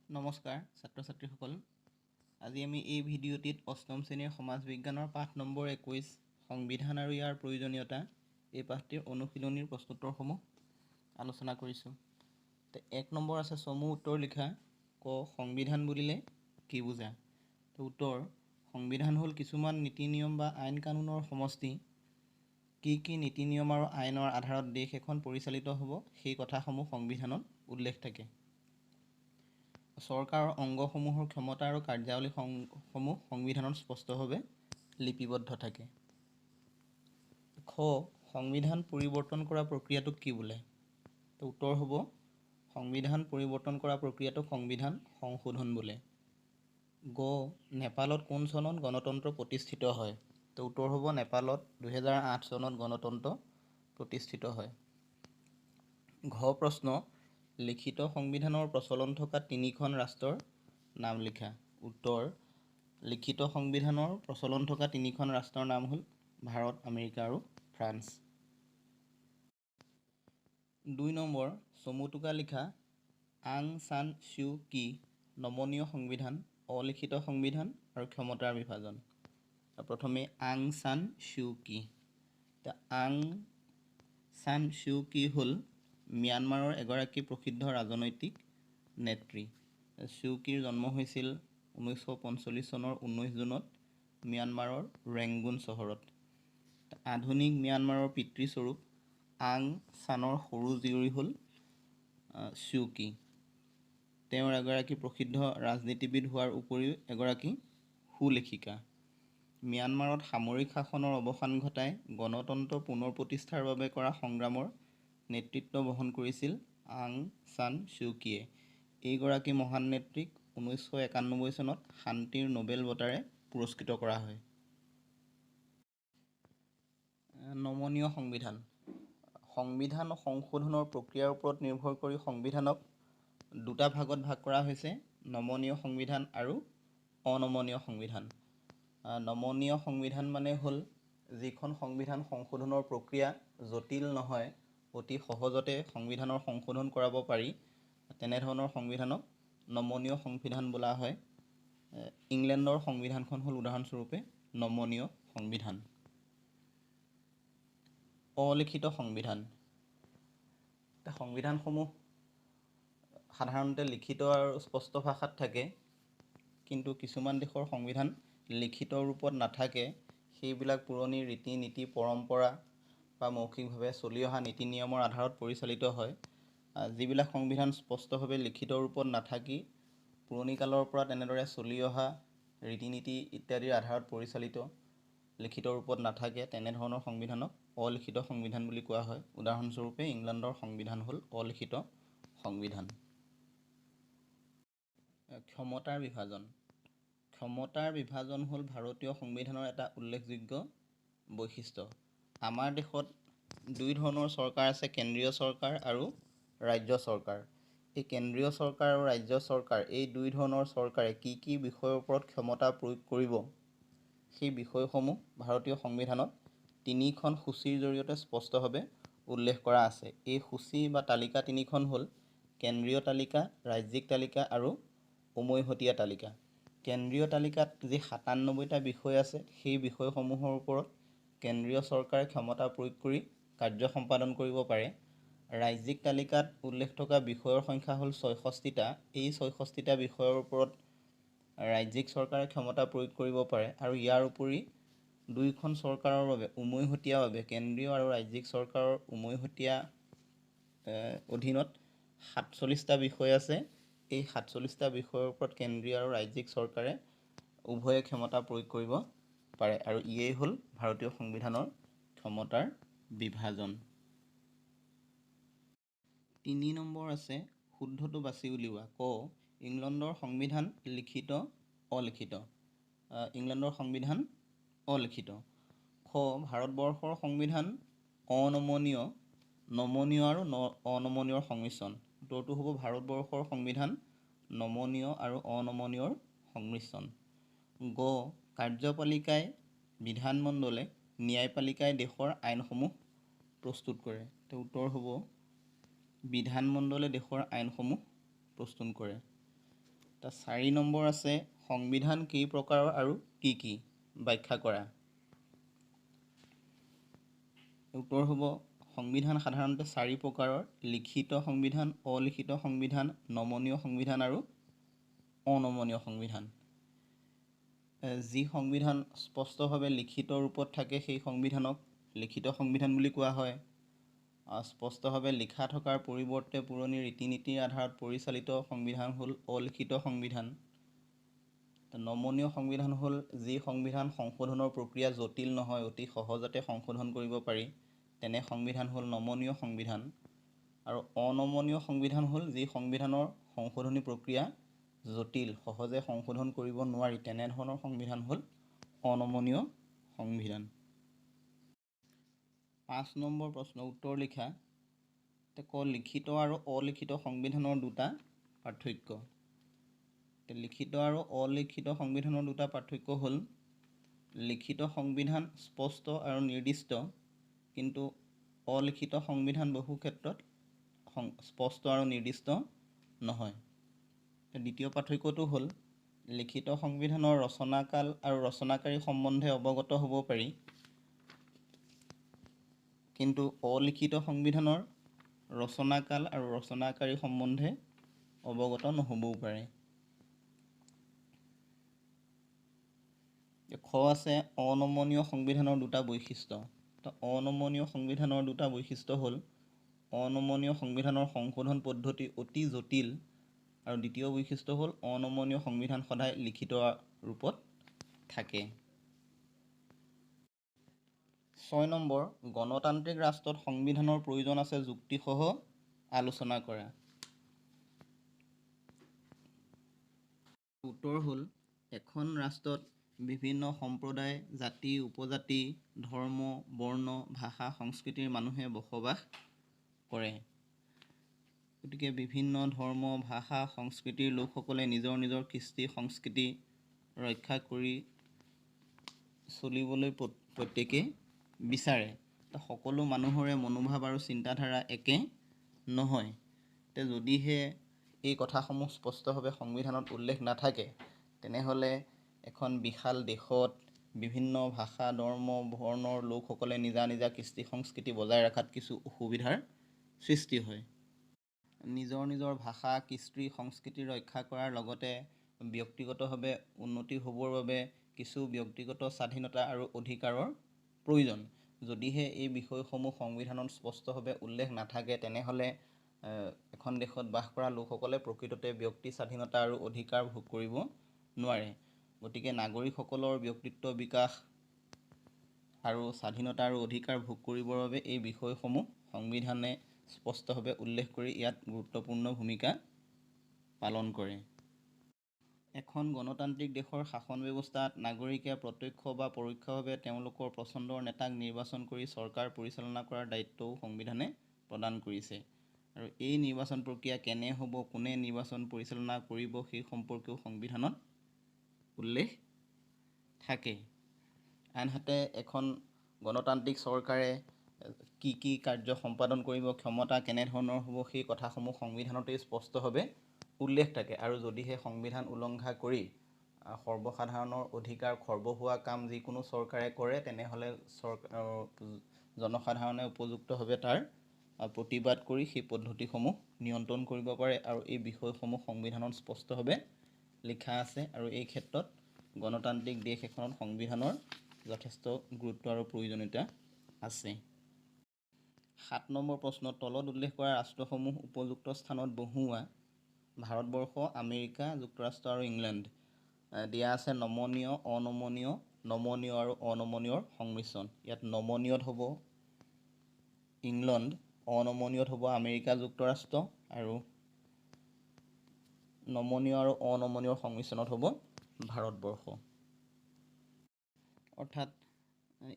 নমস্কাৰ ছাত্ৰ ছাত্ৰীসকল। আজি আমি এই ভিডিঅ'টিত অষ্টম শ্ৰেণীৰ সমাজ বিজ্ঞানৰ পাঠ নম্বৰ 21 সংবিধান আৰু ইয়াৰ প্ৰয়োজনীয়তা এই পাঠটিৰ অনুশীলনীৰ প্ৰশ্নোত্তৰসমূহ আলোচনা কৰিছোঁ। 1 নম্বৰ আছে চমু উত্তৰ লিখা। ক সংবিধান বুলিলে কি বুজা? উত্তৰ সংবিধান হ'ল কিছুমান নীতি নিয়ম বা আইন কানুনৰ সমষ্টি। কি নীতি নিয়ম আৰু আইনৰ আধাৰত দেশ এখন পৰিচালিত হ'ব সেই কথাসমূহ সংবিধানত উল্লেখ থাকে। চৰকাৰৰ অংগসমূহৰ ক্ষমতা আৰু কাৰ্যাৱলীসমূহ সংবিধানত স্পষ্টভাৱে লিপিবদ্ধ থাকে। খ সংবিধান পৰিৱৰ্তন কৰা প্ৰক্ৰিয়াটোক কি বোলে? উত্তৰ হ'ব সংবিধান পৰিৱৰ্তন কৰা প্ৰক্ৰিয়াটোক সংবিধান সংশোধন বোলে। গ নেপালত কোন চনত গণতন্ত্ৰ প্ৰতিষ্ঠিত হয়? উত্তৰ হ'ব নেপালত 2008 চনত গণতন্ত্ৰ প্ৰতিষ্ঠিত হয়। ঘ প্ৰশ্ন লিখিত সংবিধানৰ প্ৰচলন থকা 3খন ৰাষ্ট্ৰৰ নাম লিখা। উত্তৰ লিখিত সংবিধানৰ প্ৰচলন থকা 3খন ৰাষ্ট্ৰৰ নাম হ'ল ভাৰত, আমেৰিকা আৰু ফ্ৰান্স। 2 নম্বৰ চমু টোকা লিখা। আং চান চ্যু কি নমনীয় সংবিধান, অলিখিত সংবিধান আৰু ক্ষমতাৰ বিভাজন? প্ৰথমে আং চান চ্যু কি। আং চান চ্যু কি হ'ল ম্যানমাৰৰ এগৰাকী প্ৰসিদ্ধ ৰাজনৈতিক নেত্ৰী। চ্যু কিৰ জন্ম হৈছিল 1945 চনৰ 19 জুনত ম্যানমাৰৰ ৰেংগুন চহৰত। আধুনিক ম্যানমাৰৰ পিতৃস্বৰূপ আং চানৰ সৰু জীয়ৰী হ'ল চ্যু কি। তেওঁ এগৰাকী প্ৰসিদ্ধ ৰাজনীতিবিদ হোৱাৰ উপৰিও এগৰাকী সুলেখিকা। ম্যানমাৰত সামৰিক শাসনৰ অৱসান ঘটাই গণতন্ত্ৰ পুনৰ প্ৰতিষ্ঠাৰ বাবে কৰা সংগ্ৰামৰ নেতৃত্ব বহন কৰিছিল আং চান চ্যু কিয়ে। এইগৰাকী মহান নেত্ৰীক 1991 চনত শান্তিৰ নোবেল বঁটাৰে পুৰস্কৃত কৰা হয়। নমনীয় সংবিধান। সংবিধান সংশোধনৰ প্ৰক্ৰিয়াৰ ওপৰত নিৰ্ভৰ কৰি সংবিধানক দুটা ভাগত ভাগ কৰা হৈছে, নমনীয় সংবিধান আৰু অনমনীয় সংবিধান। নমনীয় সংবিধান মানে হ'ল যিখন সংবিধান সংশোধনৰ প্ৰক্ৰিয়া জটিল নহয়, অতি সহজতে সংবিধানৰ সংশোধন কৰাব পাৰি, তেনেধৰণৰ সংবিধানক নমনীয় সংবিধান বোলা হয়। ইংলেণ্ডৰ সংবিধানখন হ'ল উদাহৰণস্বৰূপে নমনীয় সংবিধান। অলিখিত সংবিধান। সংবিধানসমূহ সাধাৰণতে লিখিত আৰু স্পষ্ট ভাষাত থাকে, কিন্তু কিছুমান দেশৰ সংবিধান লিখিত ৰূপত নাথাকে। সেইবিলাক পুৰণি ৰীতি নীতি পৰম্পৰা বা মৌখিকভাৱে চলি অহা নীতি নিয়মৰ আধাৰত পৰিচালিত হয়। যিবিলাক সংবিধান স্পষ্টভাৱে লিখিত ৰূপত নাথাকি পুৰণি কালৰ পৰা তেনেদৰে চলি অহা ৰীতি নীতি ইত্যাদিৰ আধাৰত পৰিচালিত, লিখিত ৰূপত নাথাকে, তেনেধৰণৰ সংবিধানক অলিখিত সংবিধান বুলি কোৱা হয়। উদাহৰণস্বৰূপে ইংলেণ্ডৰ সংবিধান হ'ল অলিখিত সংবিধান। ক্ষমতাৰ বিভাজন। ক্ষমতাৰ বিভাজন হ'ল ভাৰতীয় সংবিধানৰ এটা উল্লেখযোগ্য বৈশিষ্ট্য। আমাৰ দেশত দুই ধৰণৰ চৰকাৰ আছে, কেন্দ্ৰীয় চৰকাৰ আৰু ৰাজ্য চৰকাৰ। এই কেন্দ্ৰীয় চৰকাৰ আৰু ৰাজ্য চৰকাৰ এই দুই ধৰণৰ চৰকাৰে কি বিষয়ৰ ওপৰত ক্ষমতা প্ৰয়োগ কৰিব সেই বিষয়সমূহ ভাৰতীয় সংবিধানত 3খন সূচীৰ জৰিয়তে স্পষ্টভাৱে উল্লেখ কৰা আছে। এই সূচী বা তালিকা 3খন হ'ল কেন্দ্ৰীয় তালিকা, ৰাজ্যিক তালিকা আৰু উমৈহতীয়া তালিকা। কেন্দ্ৰীয় তালিকাত যি 97টা বিষয় আছে সেই বিষয়সমূহৰ ওপৰত কেন্দ্ৰীয় চৰকাৰে ক্ষমতা প্ৰয়োগ কৰি কাৰ্য সম্পাদন কৰিব পাৰে। ৰাজ্যিক তালিকাত উল্লেখ থকা বিষয়ৰ সংখ্যা হ'ল 66টা। এই 66টা বিষয়ৰ ওপৰত ৰাজ্যিক চৰকাৰে ক্ষমতা প্ৰয়োগ কৰিব পাৰে আৰু ইয়াৰ উপৰি দুইখন চৰকাৰৰ বাবে উমৈহতীয়াভাৱে কেন্দ্ৰীয় আৰু ৰাজ্যিক চৰকাৰৰ উমৈহতীয়া অধীনত 47টা বিষয় আছে। এই 47টা বিষয়ৰ ওপৰত কেন্দ্ৰীয় আৰু ৰাজ্যিক চৰকাৰে উভয়ে ক্ষমতা প্ৰয়োগ কৰিব পাৰে আৰু ইয়েই হ'ল ভাৰতীয় সংবিধানৰ ক্ষমতাৰ বিভাজন। 3 নম্বৰ আছে শুদ্ধটো বাছি উলিওৱা। ক ইংলেণ্ডৰ সংবিধান লিখিত, অলিখিত? ইংলেণ্ডৰ সংবিধান অলিখিত। খ ভাৰতবৰ্ষৰ সংবিধান অনমনীয়, নমনীয় আৰু অনমনীয়ৰ সংমিশ্ৰণ? উত্তৰটো হ'ব ভাৰতবৰ্ষৰ সংবিধান নমনীয় আৰু অনমনীয়ৰ সংমিশ্ৰণ। গ কাৰ্যপালিকাই বিধানমণ্ডলে, ন্যায়পালিকাই দেশৰ আইনসমূহ প্ৰস্তুত কৰে? উত্তৰ হ'ব বিধানমণ্ডলে দেশৰ আইনসমূহ প্ৰস্তুত কৰে। 4 নম্বৰ আছে সংবিধান কেই প্ৰকাৰৰ আৰু কি কি ব্যাখ্যা কৰা। উত্তৰ হ'ব সংবিধান সাধাৰণতে 4 প্ৰকাৰৰ: লিখিত সংবিধান, অলিখিত সংবিধান, নমনীয় সংবিধান আৰু অনমনীয় সংবিধান। যি সংবিধান স্পষ্টভাৱে লিখিত ৰূপত থাকে সেই সংবিধানক লিখিত সংবিধান বুলি কোৱা হয়। স্পষ্টভাৱে লিখা থকাৰ পৰিৱৰ্তে পুৰণি ৰীতি নীতিৰ আধাৰত পৰিচালিত সংবিধান হ'ল অলিখিত সংবিধান। নমনীয় সংবিধান হ'ল যি সংবিধান সংশোধনৰ প্ৰক্ৰিয়া জটিল নহয়, অতি সহজতে সংশোধন কৰিব পাৰি, তেনে সংবিধান হ'ল নমনীয় সংবিধান। আৰু অনমনীয় সংবিধান হ'ল যি সংবিধানৰ সংশোধনী প্ৰক্ৰিয়া জটিল, সহজে সংশোধন কৰিব নোৱাৰি, তেনেধৰণৰ সংবিধান হ'ল অনমনীয় সংবিধান। 5 নম্বৰ প্ৰশ্ন উত্তৰ লিখা। লিখিত আৰু অলিখিত সংবিধানৰ দুটা পাৰ্থক্য। লিখিত আৰু অলিখিত সংবিধানৰ দুটা পাৰ্থক্য হ'ল লিখিত সংবিধান স্পষ্ট আৰু নিৰ্দিষ্ট, কিন্তু অলিখিত সংবিধান বহু ক্ষেত্ৰত স্পষ্ট আৰু নিৰ্দিষ্ট নহয়। দ্বিতীয় পাৰ্থক্যটো হ'ল লিখিত সংবিধানৰ ৰচনাকাল আৰু ৰচনাকাৰী সম্বন্ধে অৱগত হ'ব পাৰি, কিন্তু অলিখিত সংবিধানৰ ৰচনাকাল আৰু ৰচনাকাৰী সম্বন্ধে অৱগত নহ'বও পাৰে। খ আছে অনমনীয় সংবিধানৰ দুটা বৈশিষ্ট্য। অনমনীয় সংবিধানৰ দুটা বৈশিষ্ট্য হ'ল অনমনীয় সংবিধানৰ সংশোধন পদ্ধতি অতি জটিল, আৰু দ্বিতীয় বৈশিষ্ট্য হ'ল অনমনীয় সংবিধান সদায় লিখিত ৰূপত থাকে। 6 নম্বৰ গণতান্ত্ৰিক ৰাষ্ট্ৰত সংবিধানৰ প্ৰয়োজন আছে যুক্তিসহ আলোচনা কৰা। উত্তৰ হ'ল এখন ৰাষ্ট্ৰত বিভিন্ন সম্প্ৰদায়, জাতি, উপজাতি, ধৰ্ম, বৰ্ণ, ভাষা, সংস্কৃতিৰ মানুহে বসবাস কৰে। গতিকে বিভিন্ন ধৰ্ম, ভাষা, সংস্কৃতিৰ লোকসকলে নিজৰ নিজৰ কৃষ্টি সংস্কৃতি ৰক্ষা কৰি চলিবলৈ প্ৰত্যেকেই বিচাৰে। সকলো মানুহৰে মনোভাৱ আৰু চিন্তাধাৰা একে নহয়। যদিহে এই কথাসমূহ স্পষ্টভাৱে সংবিধানত উল্লেখ নাথাকে, তেনেহ'লে এখন বিশাল দেশত বিভিন্ন ভাষা, ধৰ্ম, বৰ্ণৰ লোকসকলে নিজা নিজা কৃষ্টি সংস্কৃতি বজাই ৰখাত কিছু অসুবিধাৰ সৃষ্টি হয়। নিজৰ নিজৰ ভাষা, কৃষ্টি সংস্কৃতি ৰক্ষা কৰাৰ লগতে ব্যক্তিগতভাৱে উন্নতি হ'বৰ বাবে কিছু ব্যক্তিগত স্বাধীনতা আৰু অধিকাৰৰ প্ৰয়োজন। যদিহে এই বিষয়সমূহ সংবিধানত স্পষ্টভাৱে উল্লেখ নাথাকে, তেনেহ'লে এখন দেশত বাস কৰা লোকসকলে প্ৰকৃততে ব্যক্তি স্বাধীনতা আৰু অধিকাৰ ভোগ কৰিব নোৱাৰে। গতিকে নাগৰিকসকলৰ ব্যক্তিত্ব বিকাশ আৰু স্বাধীনতা আৰু অধিকাৰ ভোগ কৰিবৰ বাবে এই বিষয়সমূহ সংবিধানে স্পষ্টভাৱে উল্লেখ কৰি ইয়াত গুৰুত্বপূৰ্ণ ভূমিকা পালন কৰে। এখন গণতান্ত্ৰিক দেশৰ শাসন ব্যৱস্থাত নাগৰিকে প্ৰত্যক্ষ বা পৰোক্ষভাৱে তেওঁলোকৰ পচন্দৰ নেতাক নিৰ্বাচন কৰি চৰকাৰ পৰিচালনা কৰাৰ দায়িত্বও সংবিধানে প্ৰদান কৰিছে। আৰু এই নিৰ্বাচন প্ৰক্ৰিয়া কেনে হ'ব, কোনে নিৰ্বাচন পৰিচালনা কৰিব, সেই সম্পৰ্কেও সংবিধানত উল্লেখ থাকে। আনহাতে এখন গণতান্ত্ৰিক চৰকাৰে কি কি কাৰ্য সম্পাদন কৰিব, ক্ষমতা কেনেধৰণৰ হ'ব, সেই কথাসমূহ সংবিধানতেই স্পষ্টভাৱে উল্লেখ থাকে। আৰু যদিহে সংবিধান উলংঘা কৰি সৰ্বসাধাৰণৰ অধিকাৰ খৰ্ব হোৱা কাম যিকোনো চৰকাৰে কৰে, তেনেহ'লে জনসাধাৰণে উপযুক্তভাৱে তাৰ প্ৰতিবাদ কৰি সেই পদ্ধতিসমূহ নিয়ন্ত্ৰণ কৰিব পাৰে। আৰু এই বিষয়সমূহ সংবিধানত স্পষ্টভাৱে লিখা আছে, আৰু এই ক্ষেত্ৰত গণতান্ত্ৰিক দেশ এখনত সংবিধানৰ যথেষ্ট গুৰুত্ব আৰু প্ৰয়োজনীয়তা আছে। 7 নম্বৰ প্ৰশ্ন তলত উল্লেখ কৰা ৰাষ্ট্ৰসমূহ উপযুক্ত স্থানত বহুওৱা। ভাৰতবৰ্ষ, আমেৰিকা যুক্তৰাষ্ট্ৰ আৰু ইংলেণ্ড। দিয়া আছে নমনীয়, অনমনীয়, নমনীয় আৰু অনমনীয়ৰ সংমিশ্ৰণ। ইয়াত নমনীয়ত হ'ব ইংলেণ্ড, অনমনীয়ত হ'ব আমেৰিকা যুক্তৰাষ্ট্ৰ, আৰু নমনীয় আৰু অনমনীয়ৰ সংমিশ্ৰণত হ'ব ভাৰতবৰ্ষ। অৰ্থাৎ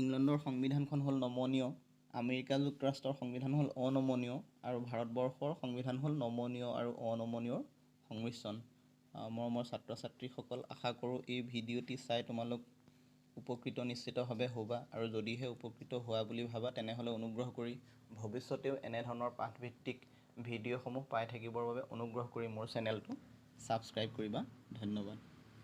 ইংলেণ্ডৰ সংবিধানখন হ'ল নমনীয়, আমেৰিকা যুক্তৰাষ্ট্ৰৰ সংবিধান হ'ল অনমনীয়, আৰু ভাৰতবৰ্ষৰ সংবিধান হ'ল নমনীয় আৰু অনমনীয়ৰ সংমিশ্ৰণ। মৰমৰ ছাত্ৰ ছাত্ৰীসকল, আশা কৰোঁ এই ভিডিঅ'টি চাই তোমালোক উপকৃত নিশ্চিতভাৱে হ'বা। আৰু যদিহে উপকৃত হোৱা বুলি ভাবা, তেনেহ'লে অনুগ্ৰহ কৰি ভৱিষ্যতেও এনেধৰণৰ পাঠভিত্তিক ভিডিঅ'সমূহ পাই থাকিবৰ বাবে অনুগ্ৰহ কৰি মোৰ চেনেলটো ছাবস্ক্ৰাইব কৰিবা। ধন্যবাদ।